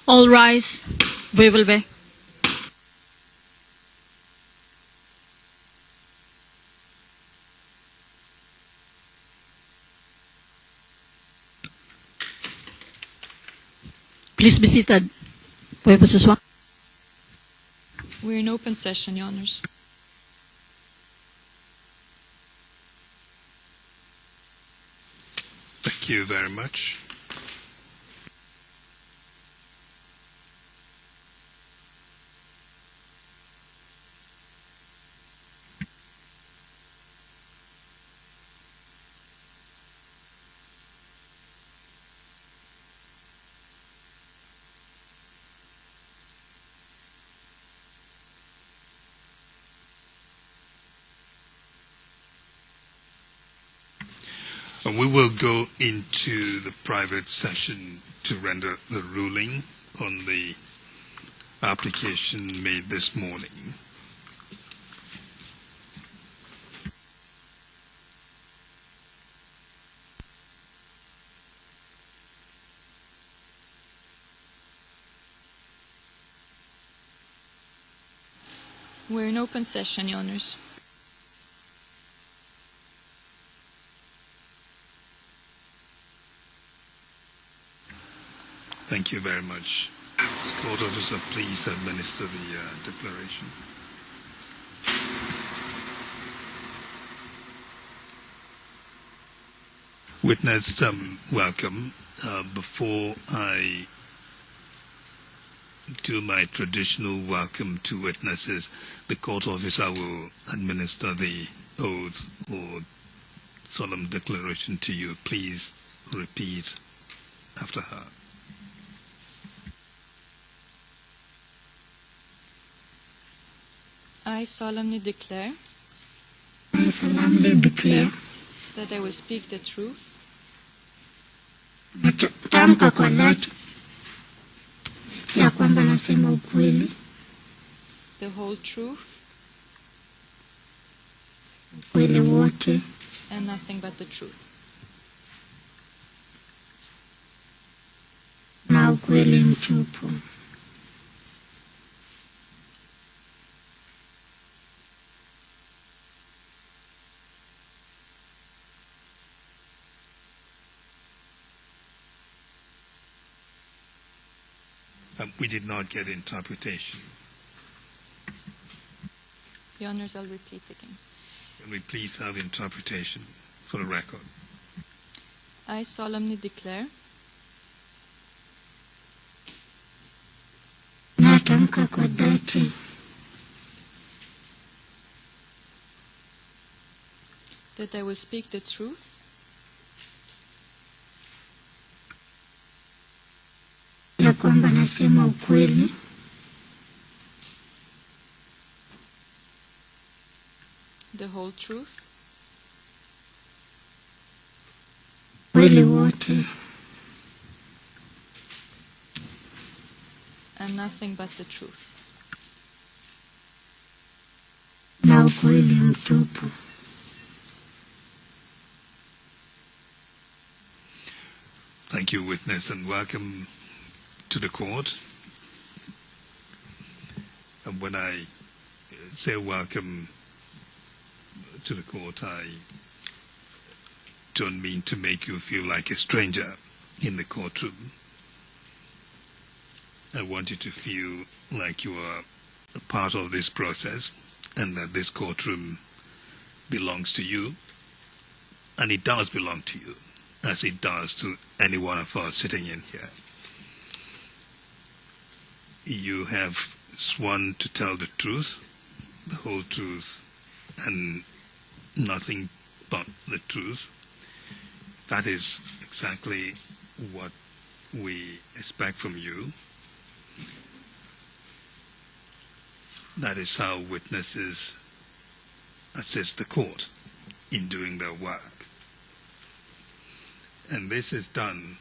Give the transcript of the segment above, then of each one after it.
All rise. We will be. Please be seated. We're in open session, Your Honors. Thank you very much. We will go into the private session to render the ruling on the application made this morning. We're in open session, Your Honors. Thank you very much. Court officer, please administer the declaration. Witness, welcome. Before I do my traditional welcome to witnesses, the court officer will administer the oath or solemn declaration to you. Please repeat after her. I solemnly declare that I will speak the truth, natamka kwa dhati ya kwamba nasema ukweli, the whole truth, ukweli wote, and nothing but the truth. na ukweli mtupu. We did not get interpretation. Your Honors, I'll repeat again. Can we please have interpretation for the record? I solemnly declare natamka kwa dhati that I will speak the truth, ya kwamba nasema ukweli, the whole truth, ukweli wote, and nothing but the truth. na ukweli mtupu. Thank you, witness, and welcome to the court. And when I say welcome to the court, I don't mean to make you feel like a stranger in the courtroom. I want you to feel like you are a part of this process and that this courtroom belongs to you, and it does belong to you, as it does to any one of us sitting in here. You have sworn to tell the truth, the whole truth, and nothing but the truth. That is exactly what we expect from you. That is how witnesses assist the court in doing their work. And this is done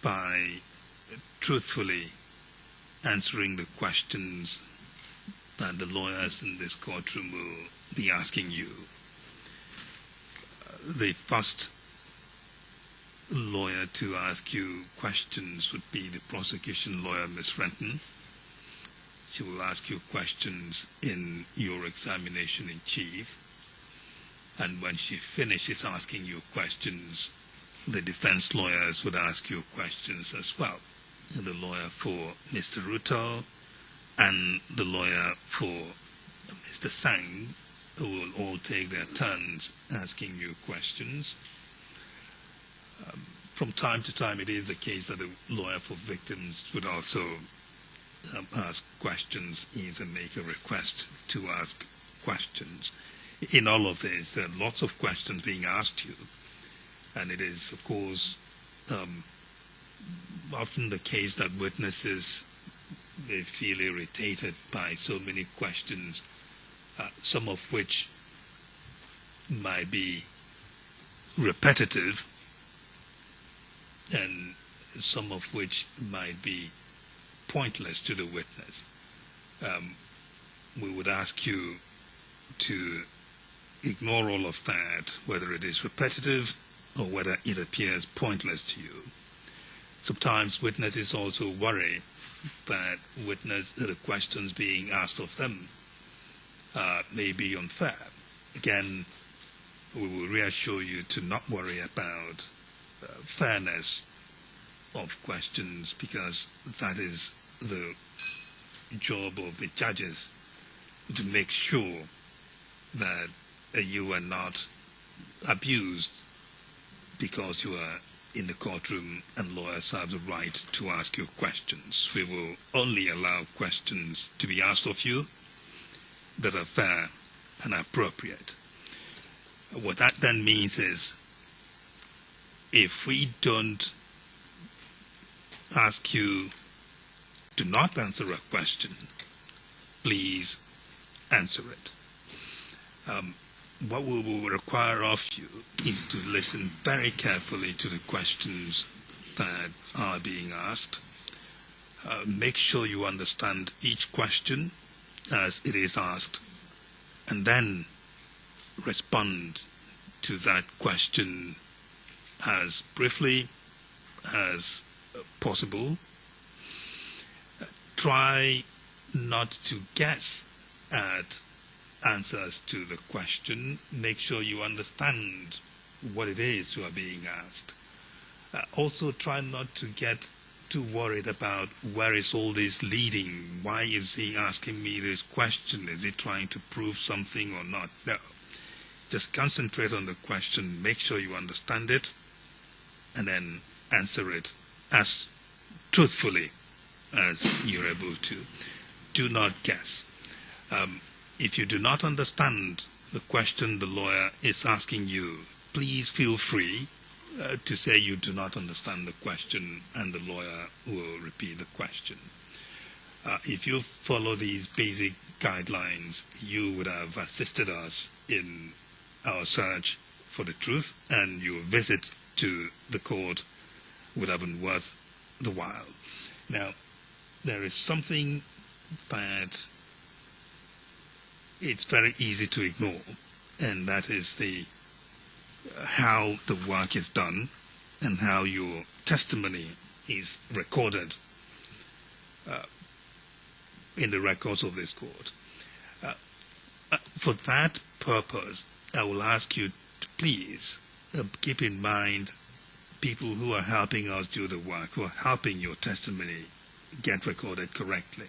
by truthfully answering the questions that the lawyers in this courtroom will be asking you. The first lawyer to ask you questions would be the prosecution lawyer, Ms. Renton. She will ask you questions in your examination in chief. And when she finishes asking you questions, the defense lawyers would ask you questions as well. The lawyer for Mr. Ruto and the lawyer for Mr. Sang will all take their turns asking you questions. From time to time, it is the case that the lawyer for victims would also ask questions, either make a request to ask questions. In all of this, there are lots of questions being asked you, and it is, of course, often the case that witnesses, they feel irritated by so many questions, some of which might be repetitive and some of which might be pointless to the witness. We would ask you to ignore all of that, whether it is repetitive or whether it appears pointless to you. Sometimes witnesses also worry that the questions being asked of them may be unfair. Again, we will reassure you to not worry about fairness of questions, because that is the job of the judges, to make sure that you are not abused because you are in the courtroom and lawyers have the right to ask you questions. We will only allow questions to be asked of you that are fair and appropriate. What that then means is, if we don't ask you to not answer a question, please answer it. What we will require of you is to listen very carefully to the questions that are being asked. Make sure you understand each question as it is asked, and then respond to that question as briefly as possible. Try not to guess at answers to the question. Make sure you understand what it is you are being asked. Also, try not to get too worried about where is all this leading. Why is he asking me this question? Is he trying to prove something or not? No. Just concentrate on the question, make sure you understand it, and then answer it as truthfully as you're able to. Do not guess. If you do not understand the question the lawyer is asking you, please feel free to say you do not understand the question, and the lawyer will repeat the question. If you follow these basic guidelines, you would have assisted us in our search for the truth, and your visit to the court would have been worth the while. Now, there is something that it's very easy to ignore, and that is how the work is done and how your testimony is recorded in the records of this court. For that purpose, I will ask you to please keep in mind people who are helping us do the work, who are helping your testimony get recorded correctly.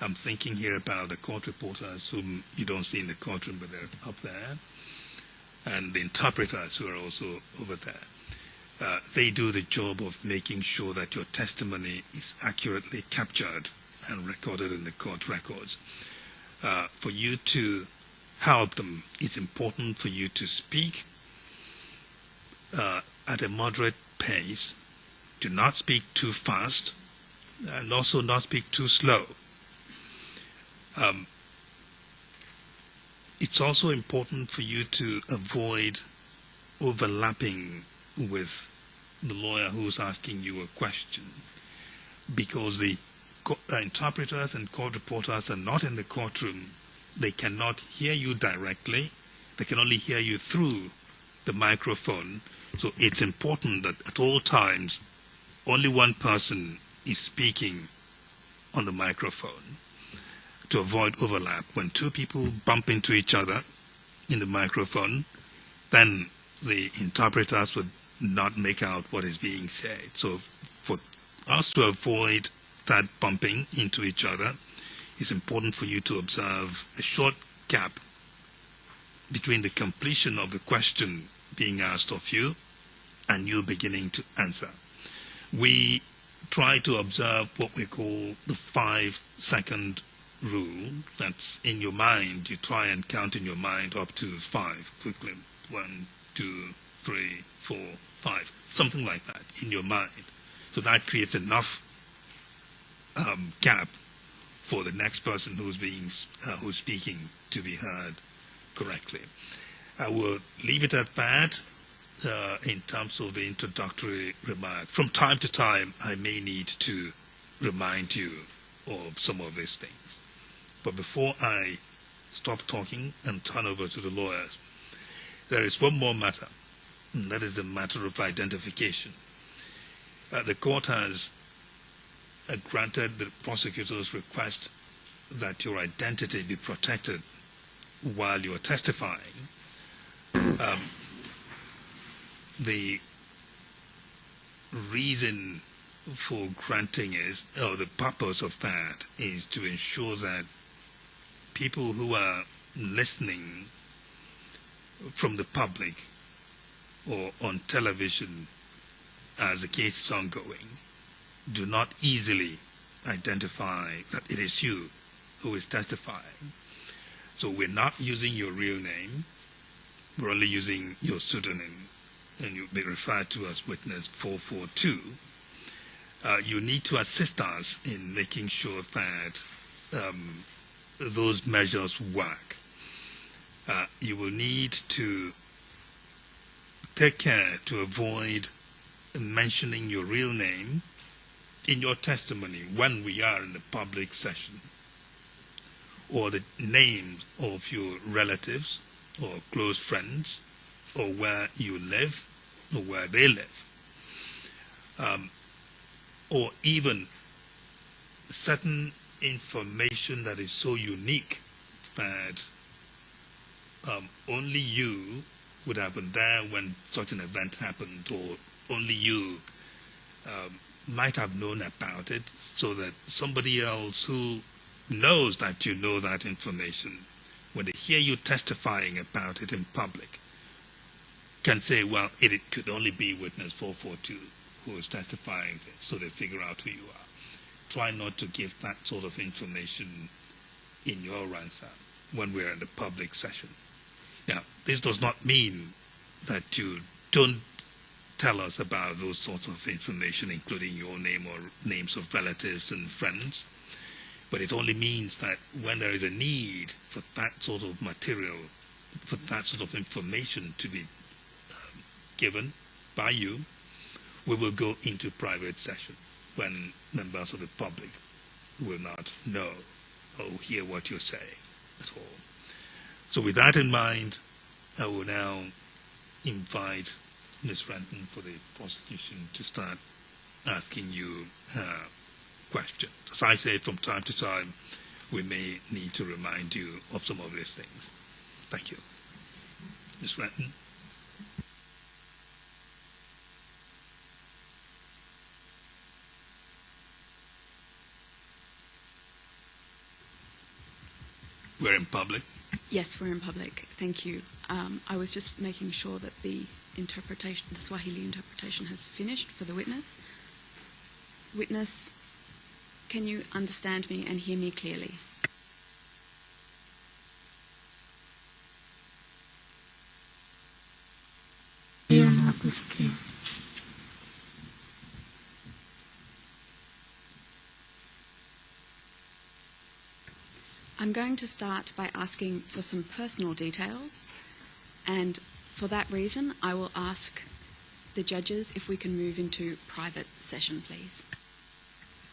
I'm thinking here about the court reporters whom you don't see in the courtroom, but they're up there, and the interpreters who are also over there. They do the job of making sure that your testimony is accurately captured and recorded in the court records. For you to help them, it's important for you to speak at a moderate pace. Do not speak too fast, and also not speak too slow. It's also important for you to avoid overlapping with the lawyer who's asking you a question, because the interpreters and court reporters are not in the courtroom. They cannot hear you directly. They can only hear you through the microphone. So it's important that at all times, only one person is speaking on the microphone to avoid overlap. When two people bump into each other in the microphone, then the interpreters would not make out what is being said. So for us to avoid that bumping into each other, it's important for you to observe a short gap between the completion of the question being asked of you and you beginning to answer. We try to observe what we call the 5-second rule. That's in your mind. You try and count in your mind up to 5 quickly. 1, 2, 3, 4, 5. Something like that in your mind. So that creates enough gap for the next person who's speaking to be heard correctly. I will leave it at that in terms of the introductory remark. From time to time, I may need to remind you of some of these things. But before I stop talking and turn over to the lawyers, there is one more matter, and that is the matter of identification. The court has granted the prosecutor's request that your identity be protected while you are testifying. The reason for granting the purpose of that is to ensure that people who are listening from the public or on television as the case is ongoing do not easily identify that it is you who is testifying. So we're not using your real name, we're only using your pseudonym, and you'll be referred to as witness 442. You need to assist us in making sure that those measures work. You will need to take care to avoid mentioning your real name in your testimony when we are in a public session, or the names of your relatives or close friends, or where you live or where they live, or even certain information that is so unique that only you would have been there when such an event happened, or only you might have known about it, so that somebody else who knows that you know that information, when they hear you testifying about it in public, can say, well, it could only be witness 442 who is testifying this, so they figure out who you are. Try not to give that sort of information in your answer when we're in the public session. Now, this does not mean that you don't tell us about those sorts of information, including your name or names of relatives and friends, but it only means that when there is a need for that sort of material, for that sort of information to be given by you, we will go into private session when members of the public will not know or hear what you're saying at all. So with that in mind, I will now invite Ms. Renton for the prosecution to start asking you questions. As I said, from time to time, we may need to remind you of some of these things. Thank you. Ms. Renton. We're in public. Yes, we're in public. Thank you. I was just making sure that the interpretation, the Swahili interpretation, has finished for the witness. Witness, can you understand me and hear me clearly? Hiyo nakusikia. I'm going to start by asking for some personal details, and for that reason, I will ask the judges if we can move into private session, please.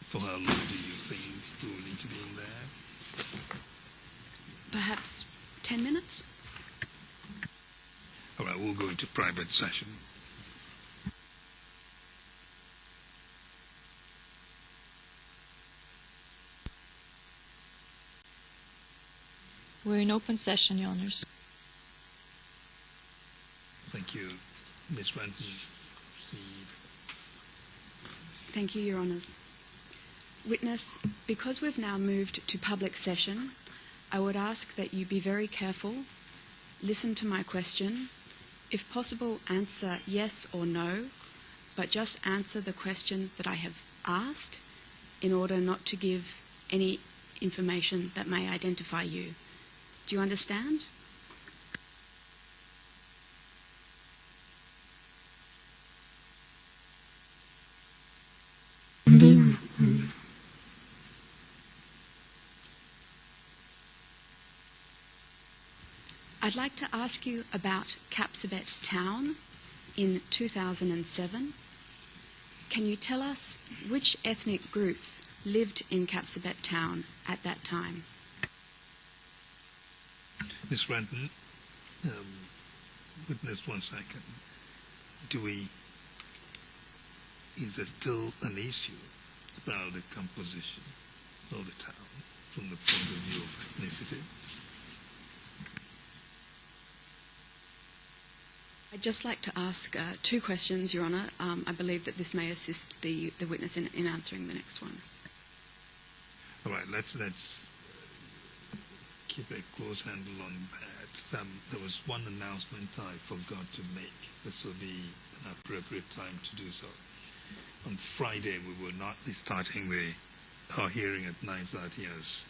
For how long do you think we will need to be in there? Perhaps 10 minutes? All right, we'll go into private session. We're in open session, Your Honors. Thank you. Ms. Ranton, proceed. Thank you, Your Honours. Witness, because we've now moved to public session, I would ask that you be very careful, listen to my question, if possible answer yes or no, but just answer the question that I have asked in order not to give any information that may identify you. Do you understand? Ndio. I'd like to ask you about Kapsabet Town in 2007. Can you tell us which ethnic groups lived in Kapsabet Town at that time? Ms. Ranton, witness 1 second. Is there still an issue about the composition of the town from the point of view of ethnicity? I'd just like to ask 2 questions, Your Honour. I believe that this may assist the witness in answering the next one. All right, let's keep a close handle on that. There was one announcement I forgot to make. This will be an appropriate time to do so. On Friday, we will not be starting our hearing at 9:30 as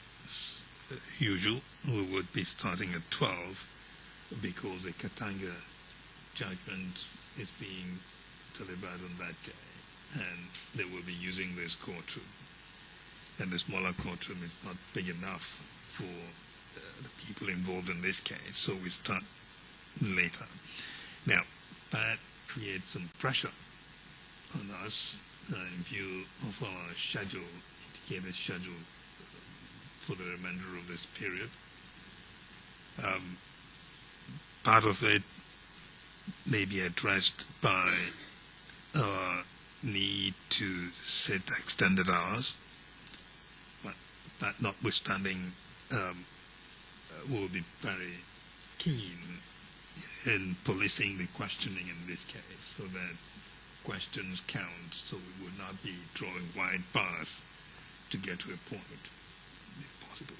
usual. We would be starting at 12 because a Katanga judgment is being delivered on that day, and they will be using this courtroom. And the smaller courtroom is not big enough for the people involved in this case, so we start later. Now, that creates some pressure on us in view of our schedule, indicated schedule for the remainder of this period. Part of it may be addressed by our need to set extended hours, but that notwithstanding, we'll be very keen in policing the questioning in this case so that questions count, so we will not be drawing wide paths to get to a point, if possible.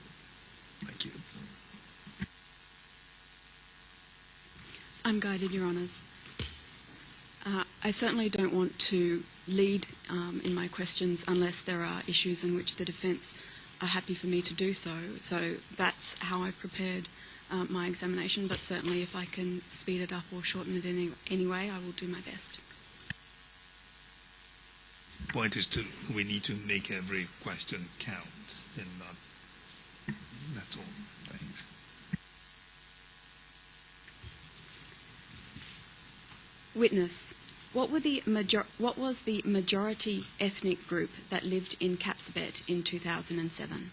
Thank you. I'm guided, Your Honours. I certainly don't want to lead in my questions unless there are issues in which the defence are happy for me to do so. So that's how I prepared my examination, but certainly if I can speed it up or shorten it in any way, I will do my best. Point is we need to make every question count and not, that's all. Thanks. Witness, what was the majority ethnic group that lived in Kapsabet in 2007?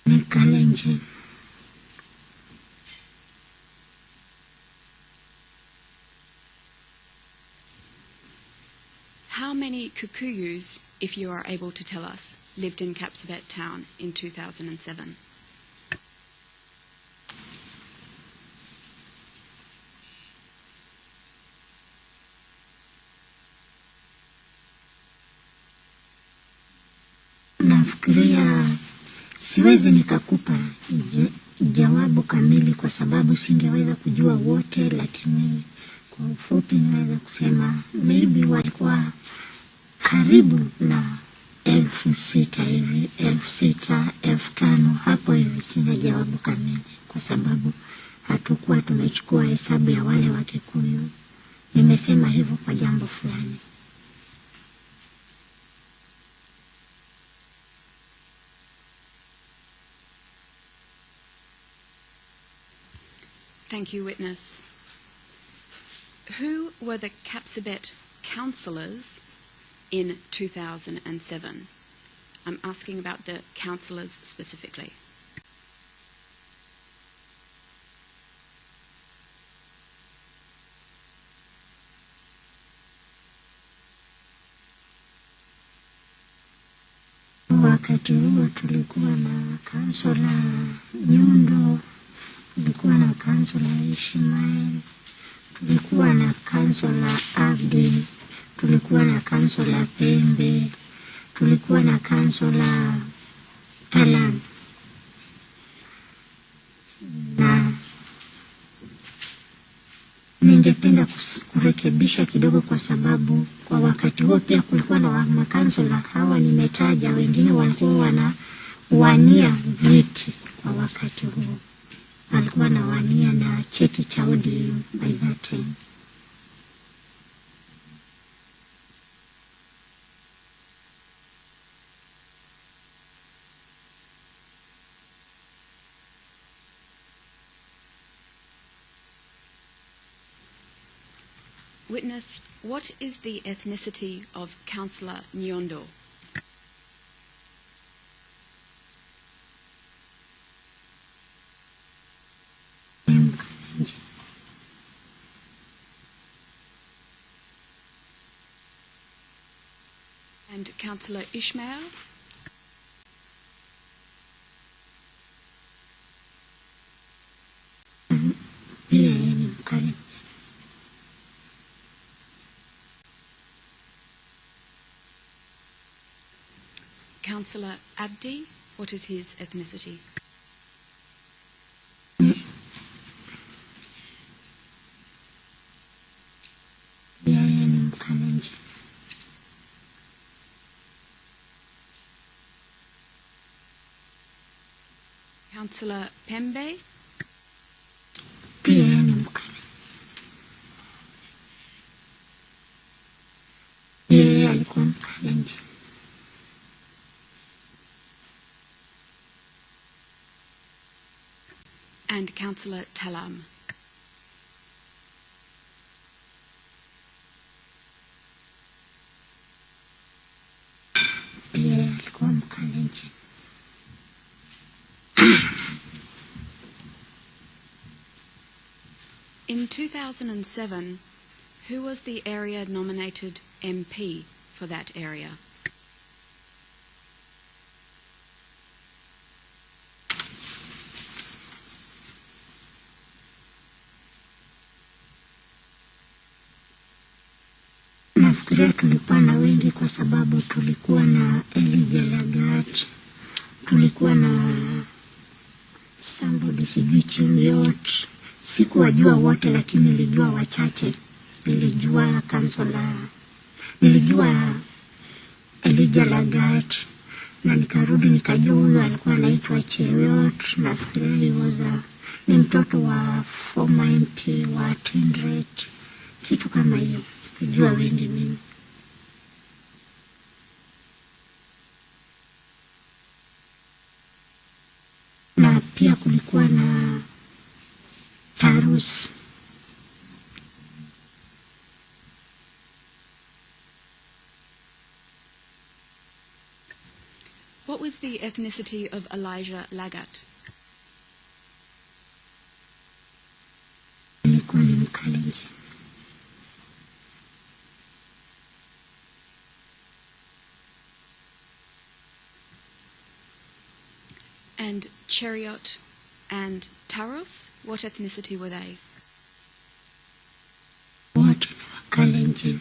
Ni Kalenjin. How many Kikuyus, if you are able to tell us, lived in Kapsabet Town in 2007? Nafikiria siwezi nikakupa jawabu kamili kwa sababu singeweza kujua wote, lakini kwa ufupi naweza kusema maybe walikuwa karibu na 6,000 hivi, 6,000, 5,000 hapo hivi. Sina jawabu kamili kwa sababu hatukuwa tumechukua hesabu ya wale wa Kikuyu. Nimesema hivyo kwa jambo fulani. Thank you, witness. who were the Kapsabet councillors in 2007? I'm asking about the councillors specifically. Wakati huo tulikuwa na kansula Nyundo, tulikuwa na kansula Ishmael, tulikuwa na kansula Abdi, tulikuwa na kansula Pembe, tulikuwa na kansula Talam. Na ningependa kurekebisha kidogo kwa sababu kwa wakati huo pia kulikuwa na makansula hawa nimetaja, wengine walikuwa wanawania viti kwa wakati huo. Walikuwa wanawania na cheti cha ODM by that time. Witness, what is the ethnicity of Councillor Nyondo? And Councillor Ishmael? Councillor Abdi, what is his ethnicity? Councillor Pembe? And Councillor Talam? In 2007, who was the area nominated MP for that area? Nafikiria tulikuwa na wengi kwa sababu tulikuwa na Elijah Lagat, tulikuwa na somebody sijui Chiriot. Sikuwajua wote lakini nilijua wachache. Nilijua kansula, nilijua Elijah Lagat, na nikarudi nikajua huyo alikuwa anaitwa Chiriot. Nafikiria ni mtoto wa former MP wa Tindret, kitu kama hiyo. Sikujua wengi mimi. Na pia kulikuwa na Tarus. What was the ethnicity of Elijah Lagat? Alikuwa ni Mkalenjin. And Cheriot and Taros, what ethnicity were they? Wote ni Wakalenjin.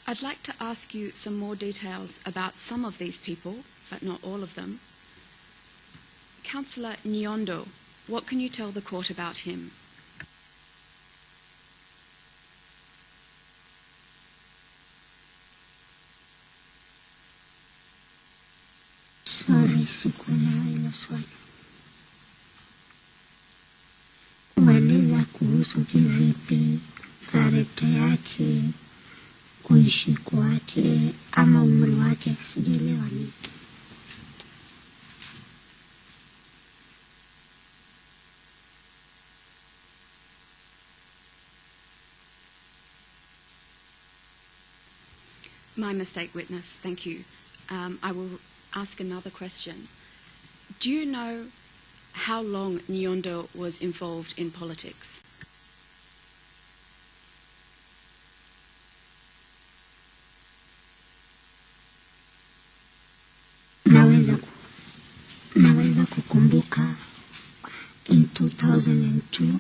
I'd like to ask you some more details about some of these people, but not all of them. Councillor Nyondo, what can you tell the court about him? Sorry, sikuelewa hilo swali. Kueleza kuhusu kivipi, karete yake, kuishi kwake, ama umri wake, sijaelewa ni. My mistake, witness. Thank you. I will ask another question. Do you know how long Nyondo was involved in politics? Naweza kukumbuka in 2002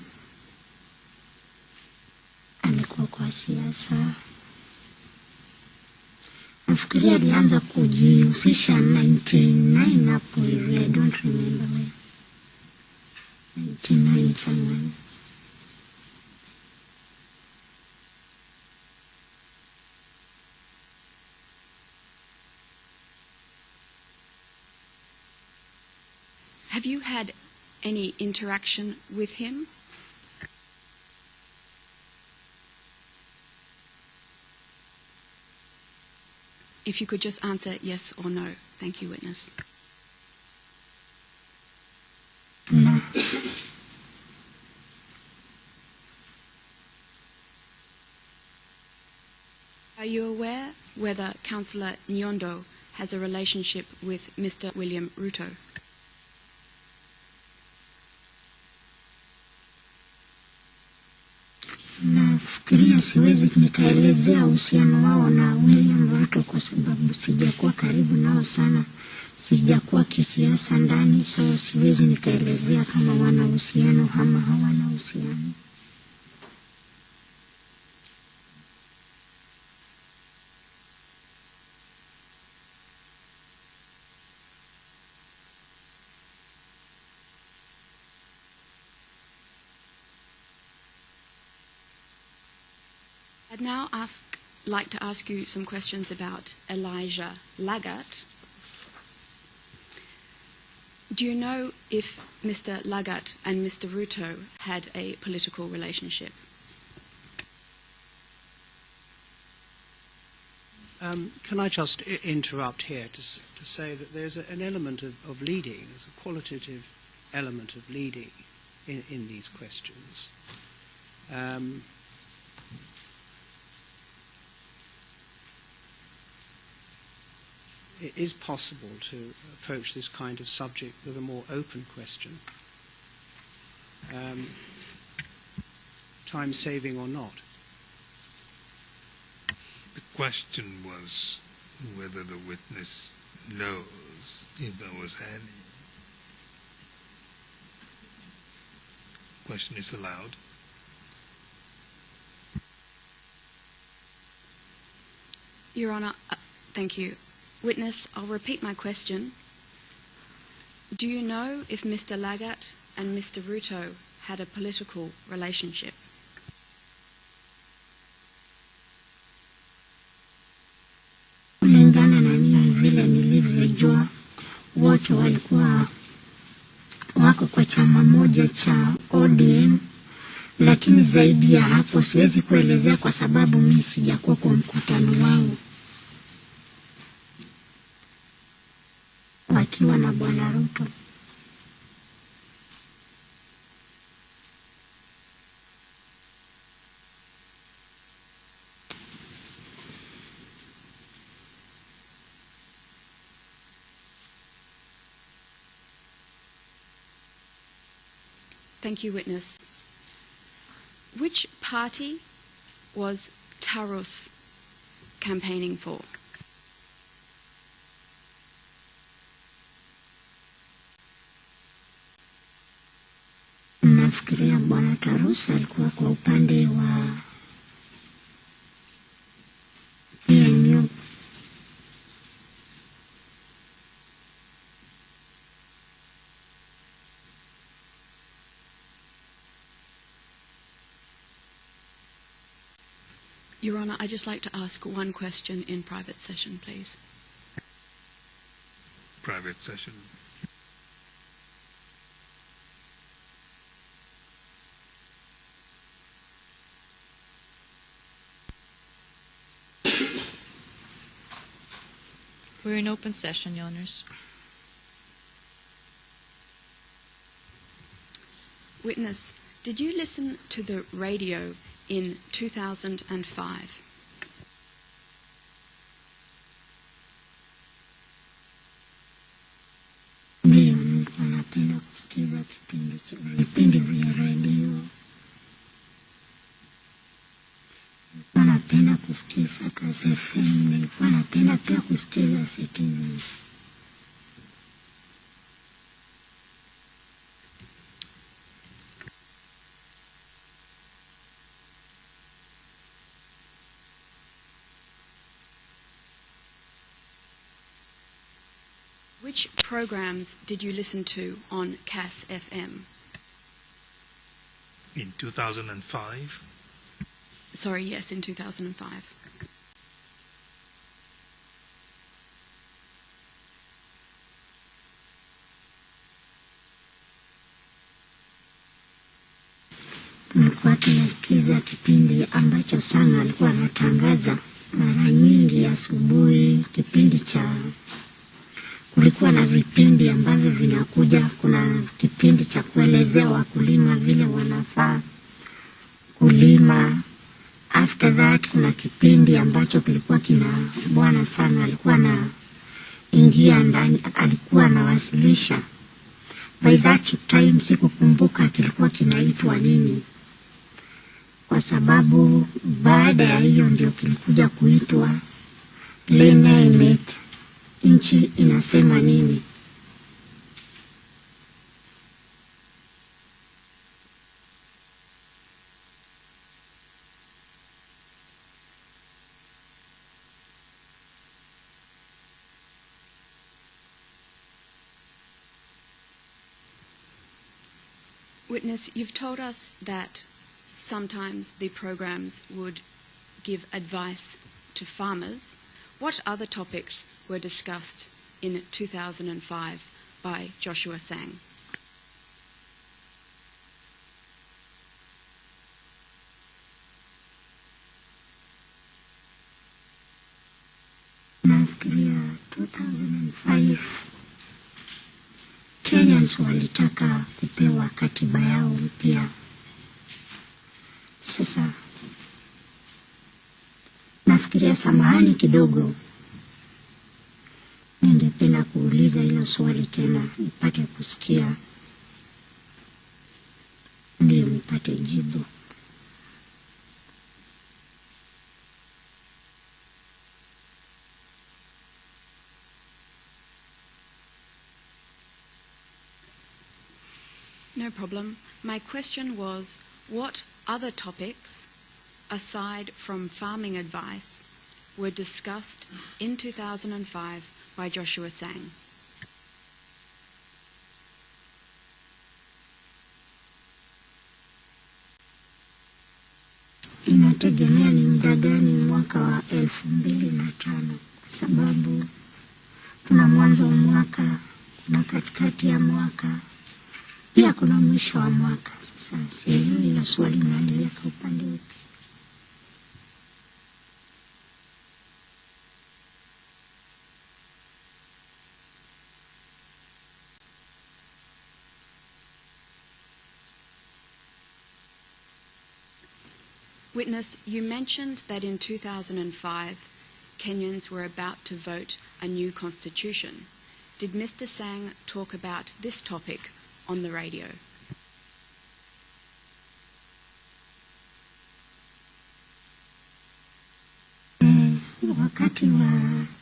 alikuwa kwa siasa. Nafikiria alianza kujihusisha 99 hapo hivi, I don't remember when. 99 somewhere. Have you had any interaction with him? If you could just answer yes or no. Thank you, witness. No. Are you aware whether Councillor Nyondo has a relationship with Mr. William Ruto? Nafikiria siwezi nikaelezea uhusiano wao na William Ruto kwa sababu sijakuwa karibu nao sana, sijakuwa kisiasa ndani, so siwezi nikaelezea kama wana uhusiano ama hawana uhusiano. I'd now like to ask you some questions about Elijah Lagat. Do you know if Mr. Lagat and Mr. Ruto had a political relationship? Can I just interrupt here to say that there's an element of leading, there's a qualitative element of leading in these questions. It is possible to approach this kind of subject with a more open question, time-saving or not. The question was whether the witness knows if there was any. Question is allowed. Your Honour, thank you. Witness, I'll repeat my question. Do you know if Mr. Lagat and Mr. Ruto had a political relationship? Kulingana na mimi vile nilivyojua, wote walikuwa wako kwa chama moja cha ODM, lakini zaidi ya hapo siwezi kuelezea kwa sababu mimi sijakuwa kwa mkutano wao wakiwa na Bwana Ruto. Thank you, witness. Which party was Tarus campaigning for? Nafikiria Bwana Tarus alikuwa kwa upande wa PNU. Your Honour, I'd just like to ask one question in private session, please. Private session. We're in open session, Your Honours. Witness, did you listen to the radio in 2005? vipindi vya redio. Nilikuwa napenda kusikiza Kass FM, nilikuwa napenda pia kusikiza Citizen. Which programs did you listen to on Cass FM? In 2005, Sorry, yes, in 2005. Tulikuwa tunasikiza kipindi ambacho sana alikuwa anatangaza mara nyingi asubuhi, kipindi cha kulikuwa na vipindi ambavyo vinakuja. Kuna kipindi cha kuelezea wakulima vile wanafaa kulima. After that kuna kipindi ambacho kilikuwa kina bwana sana alikuwa na ingia ndani, alikuwa anawasilisha. By that time sikukumbuka kilikuwa kinaitwa nini, kwa sababu baada ya hiyo ndio kilikuja kuitwa Lenemet, nchi inasema nini. Witness, you've told us that sometimes the programs would give advice to farmers. What other topics were discussed in 2005 by Joshua Sang? Nafikiria 2005 Kenyans walitaka kupewa katiba yao mpya. Sasa nafikiria, samahani kidogo, ningependa kuuliza hilo swali tena nipate kusikia ndio nipate jibu. No problem. My question was, what other topics, aside from farming advice, were discussed in 2005 by Joshua Sang? Inategemea ni muda gani mwaka wa 2005, kwa sababu kuna mwanzo wa mwaka, kuna katikati ya mwaka, pia kuna mwisho wa mwaka. Sasa sielewi ila swali naliweka upande upi. Witness, you mentioned that in 2005, Kenyans were about to vote a new constitution. Did Mr. Sang talk about this topic on the radio? Wakati wa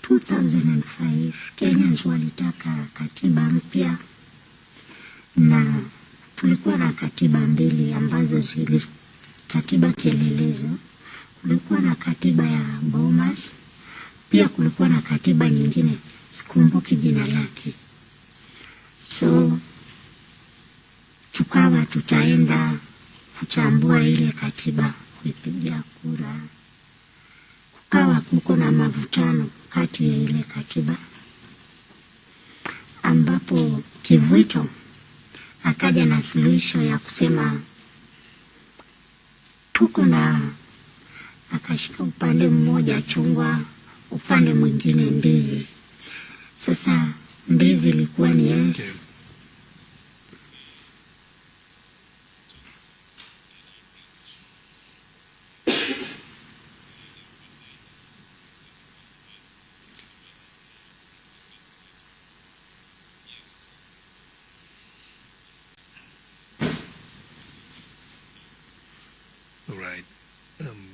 2005 Kenyans walitaka katiba mpya, na tulikuwa na katiba mbili ambazo zili katiba kielelezo. Kulikuwa na katiba ya Bomas, pia kulikuwa na katiba nyingine sikumbuki jina lake. So tukawa tutaenda kuchambua ile katiba, kuipigia kura. Kukawa kuko na mavutano kati ya ile katiba, ambapo Kivwito akaja na suluhisho ya kusema tuko na, akashika upande mmoja chungwa, upande mwingine ndizi. Sasa ndizi ilikuwa ni yes.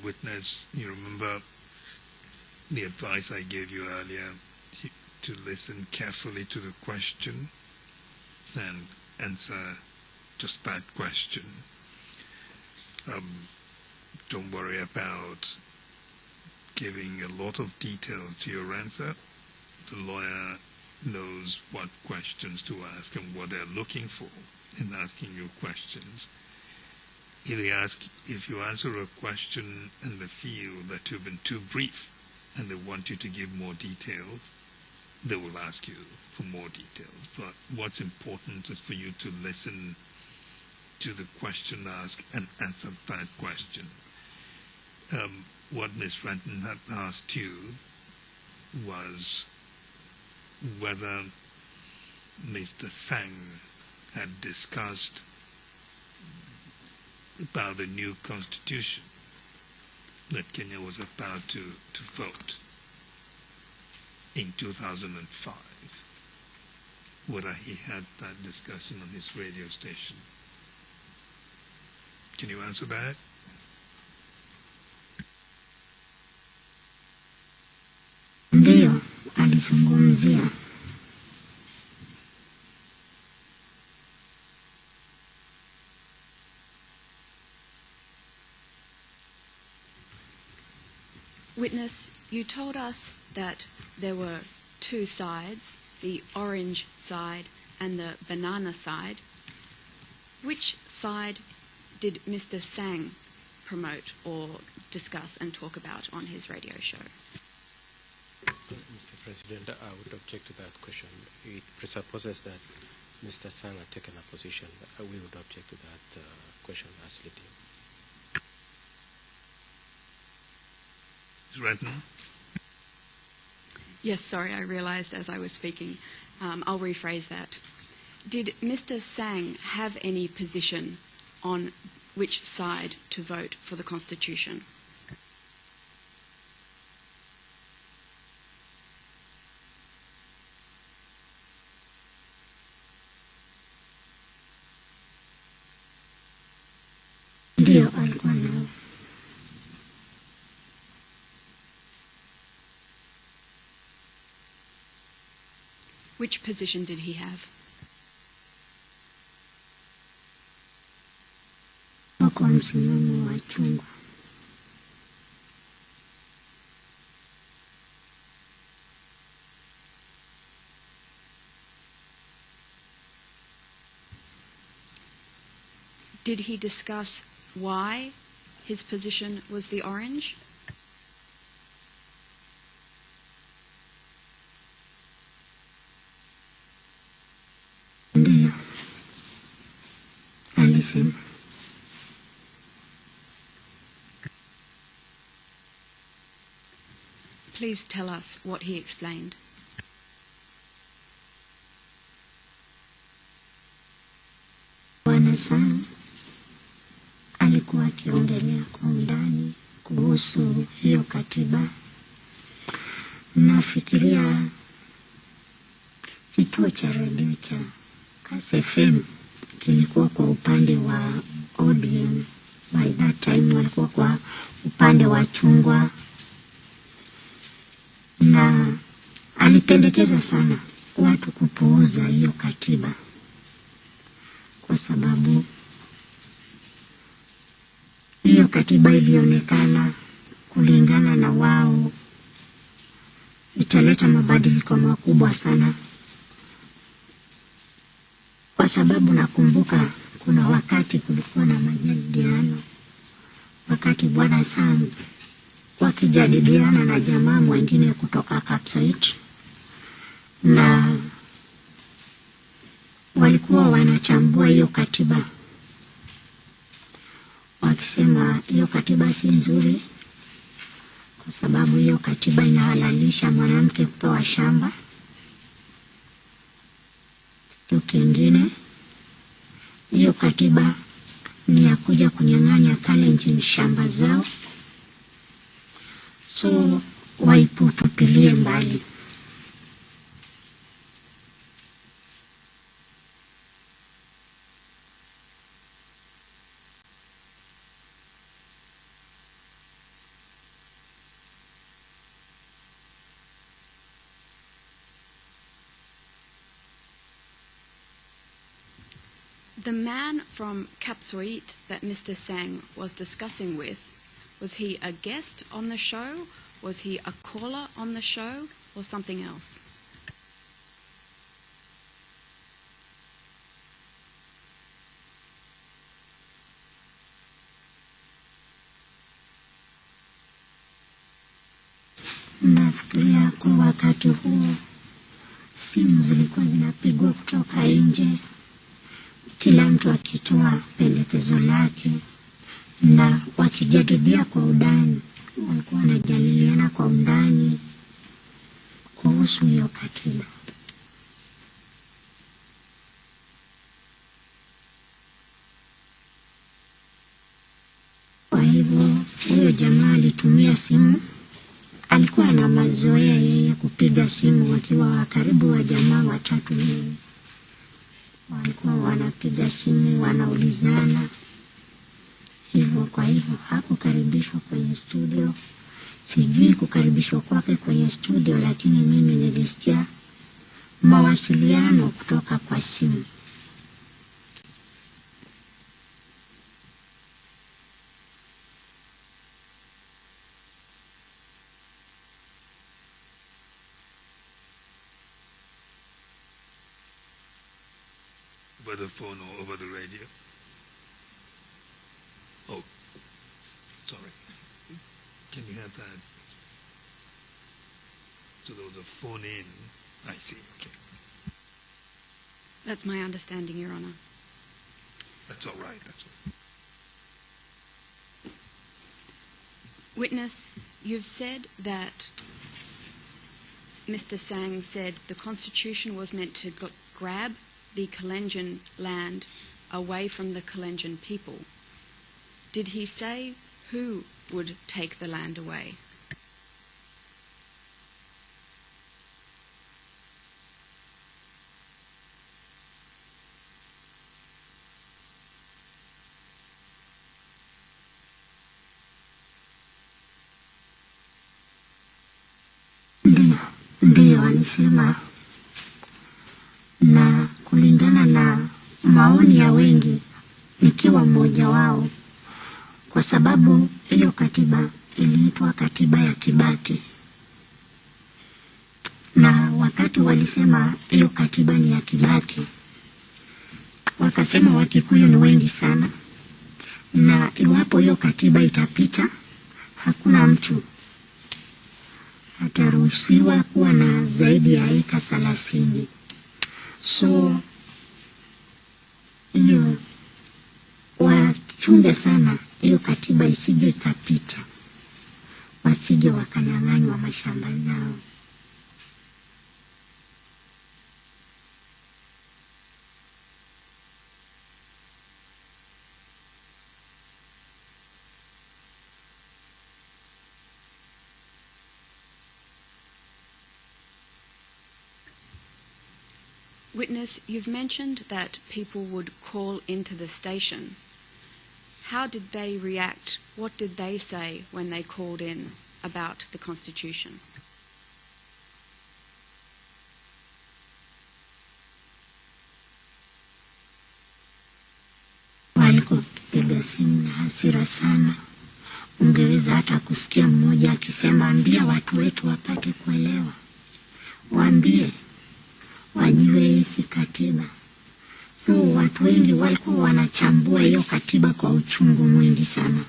witness, you remember the advice I gave you earlier, to listen carefully to the question and answer just that question. Don't worry about giving a lot of detail to your answer. The lawyer knows what questions to ask and what they're looking for in asking you questions. If you answer a question and they feel that you've been too brief and they want you to give more details, they will ask you for more details. But what's important is for you to listen to the question asked and answer that question. What Ms. Renton had asked you was whether Mr. Sang had discussed about the new constitution that Kenya was about to vote in 2005, whether he had that discussion on his radio station. Can you answer that? Ndiyo, alizungumzia. Witness, you told us that there were two sides, the orange side and the banana side. Which side did Mr. Sang promote or discuss and talk about on his radio show? Mr. President, I would object to that question. It presupposes that Mr. Sang had taken a position. We would object to that question as leading. Ms. Redden? Yes, sorry, I realised as I was speaking. I'll rephrase that. Did Mr. Sang have any position on which side to vote for the Constitution? Ndiyo, alikuwa nao. Which position did he have? Wako msimamo wa chungwa. Did he discuss why his position was the orange? Ndiyo, alisema. Please tell us what he explained. Bwana Sang alikuwa akiongelea kwa undani kuhusu hiyo katiba. Nafikiria kituo cha redio cha Kass FM kilikuwa kwa upande wa ODM. By that time walikuwa kwa upande wa chungwa, na alipendekeza sana watu kupuuza hiyo katiba kwa sababu hiyo katiba ilionekana kulingana na wao italeta mabadiliko makubwa sana. Kwa sababu nakumbuka kuna wakati kulikuwa na majadiliano, wakati Bwana Sang wakijadiliana na jamaa mwingine kutoka Kapsait, na walikuwa wanachambua hiyo katiba wakisema hiyo katiba si nzuri kwa sababu hiyo katiba inahalalisha mwanamke kupewa shamba. Kitu kingine, hiyo katiba ni ya kuja kunyang'anya Kalenjin shamba zao, so waiputupilie mbali. The man from Kapsoit that Mr. Sang was discussing with, was he a guest on the show? Was he a caller on the show? Or something else? Nafikiria kwa wakati huo simu zilikuwa zinapigwa kutoka nje, kila mtu akitoa pendekezo lake na wakijadiliana kwa undani, walikuwa wanajadiliana kwa undani kuhusu hiyo katiba. Kwa hivyo huyo jamaa alitumia simu. Alikuwa na mazoea yeye kupiga simu wakiwa karibu wa jamaa watatu hivi. Walikuwa wanapiga simu wanaulizana hivyo. Kwa hivyo hakukaribishwa kwenye studio. Sijui kukaribishwa kwake kwenye studio, lakini mimi nilisikia mawasiliano kutoka kwa simu. Over the phone or over the radio? Oh, sorry. Can you have that? So there was a phone in. I see. Okay. That's my understanding, Your Honour. That's all right. That's all right. Witness, you've said that Mr. Sang said the Constitution was meant to grab the Kalenjin land away from the Kalenjin people. Did he say who would take the land away? Ndio alisema, na kulingana na maoni ya wengi nikiwa mmoja wao, kwa sababu hiyo katiba iliitwa katiba ya Kibaki, na wakati walisema hiyo katiba ni ya Kibaki, wakasema Wakikuyu ni wengi sana, na iwapo hiyo katiba itapita, hakuna mtu ataruhusiwa kuwa na zaidi ya eka 30. So hiyo wachunge sana hiyo katiba isije ikapita, wasije wakanyang'anywa mashamba yao. Witness, you've mentioned that people would call into the station. How did they react? What did they say when they called in about the Constitution? Walikupiga simu na hasira sana. Ungeweza hata kusikia mmoja akisema, ambia watu wetu wapate kuelewa. Waambie wajue hii katiba. So watu wengi walikuwa wanachambua hiyo katiba kwa uchungu mwingi sana.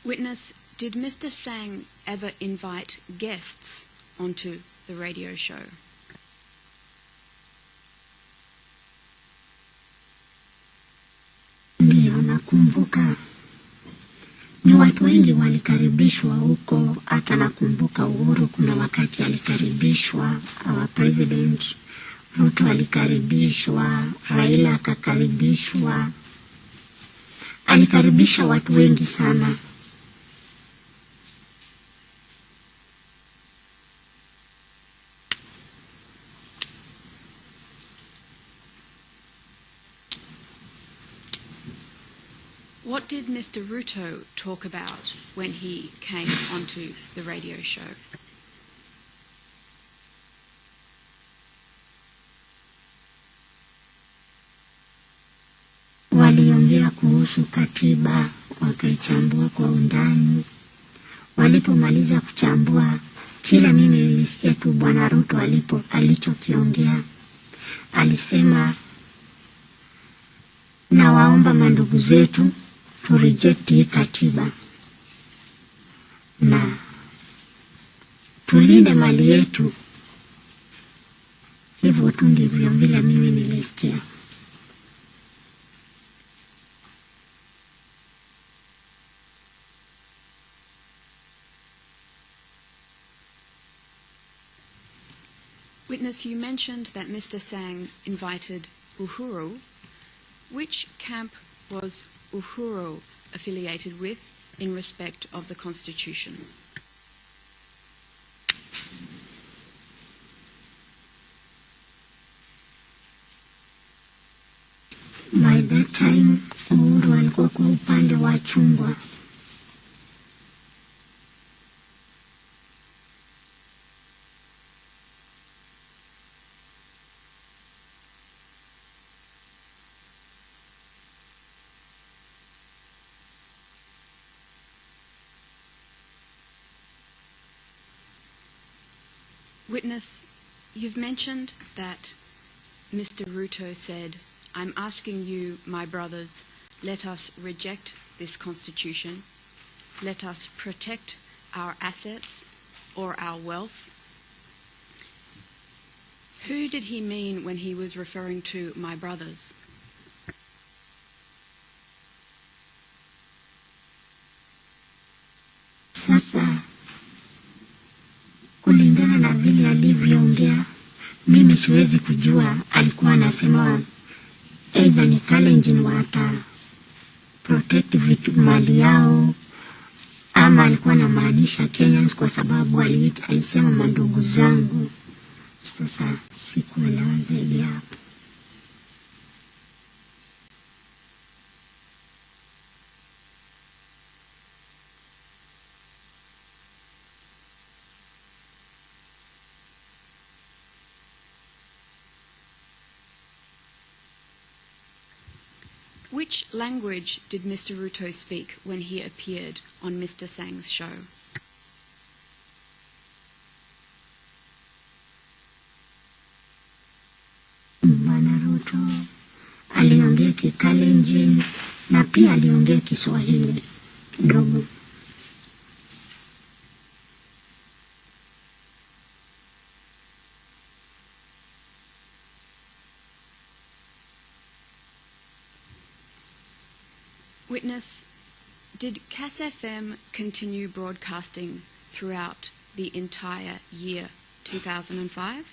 Witness, did Mr. Sang ever invite guests onto the radio show? Ndio, nakumbuka. Ni watu wengi walikaribishwa huko, hata nakumbuka Uhuru kuna wakati alikaribishwa, our president Ruto alikaribishwa, Raila akakaribishwa. Alikaribisha watu wengi sana. What did Mr. Ruto talk about when he came onto the radio show? Waliongea kuhusu katiba, wakaichambua kwa undani. Walipomaliza kuchambua, kila mimi nilisikia tu Bwana Ruto alichokiongea. Alisema, na waomba mandugu zetu to reject hii katiba na tulinde mali yetu. Hivyo tu ndivyo vile mimi nilisikia. Witness, you mentioned that Mr. Sang invited Uhuru. Which camp was Uhuru affiliated with in respect of the Constitution? By that time, Uhuru alikuwa kwa upande wa chungwa. Witness, you've mentioned that Mr. Ruto said, "I'm asking you, my brothers, let us reject this constitution. Let us protect our assets or our wealth." Who did he mean when he was referring to my brothers? Sasa kulingana na vile alivyoongea, mimi siwezi kujua alikuwa anasema either ni Kalenjin wata protect vitu mali yao, ama alikuwa anamaanisha Kenyans kwa sababu alisema mandugu zangu. Sasa sikuelewa zaidi hapo. Which language did Mr. Ruto speak when he appeared on Mr. Sang's show? Bwana Ruto aliongea Kikalenjin na pia aliongea Kiswahili kidogo. Witness, did Cass FM continue broadcasting throughout the entire year 2005?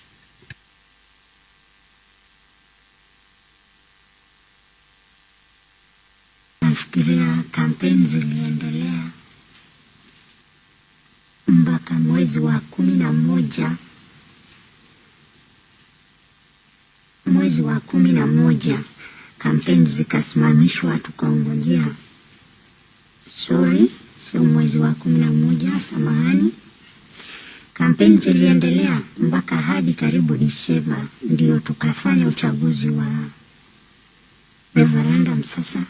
Nafikiria kampeni ziliendelea mpaka mwezi wa 11. Mwezi wa 11 kampeni zikasimamishwa, tukaongojea. Sio mwezi wa 11, samahani. Kampeni ziliendelea mpaka hadi karibu Disemba, ndio tukafanya uchaguzi wa referendum sasa.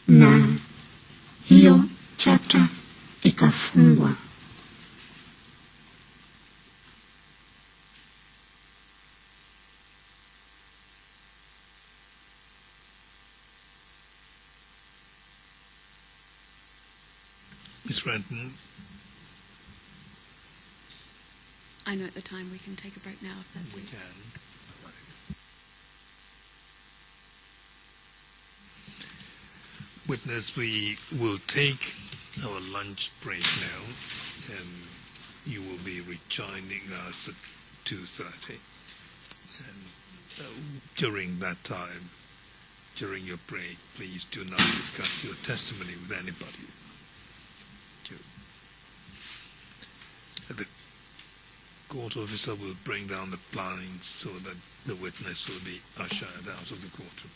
Na hiyo chapter ikafungwa. Ms. Renton. I know at the time we can take a break now if that's We it. can. Witness, we will take our lunch break now, and you will be rejoining us at 2:30. And during that time, during your break, please do not discuss your testimony with anybody. The court officer will bring down the blinds so that the witness will be ushered out of the courtroom.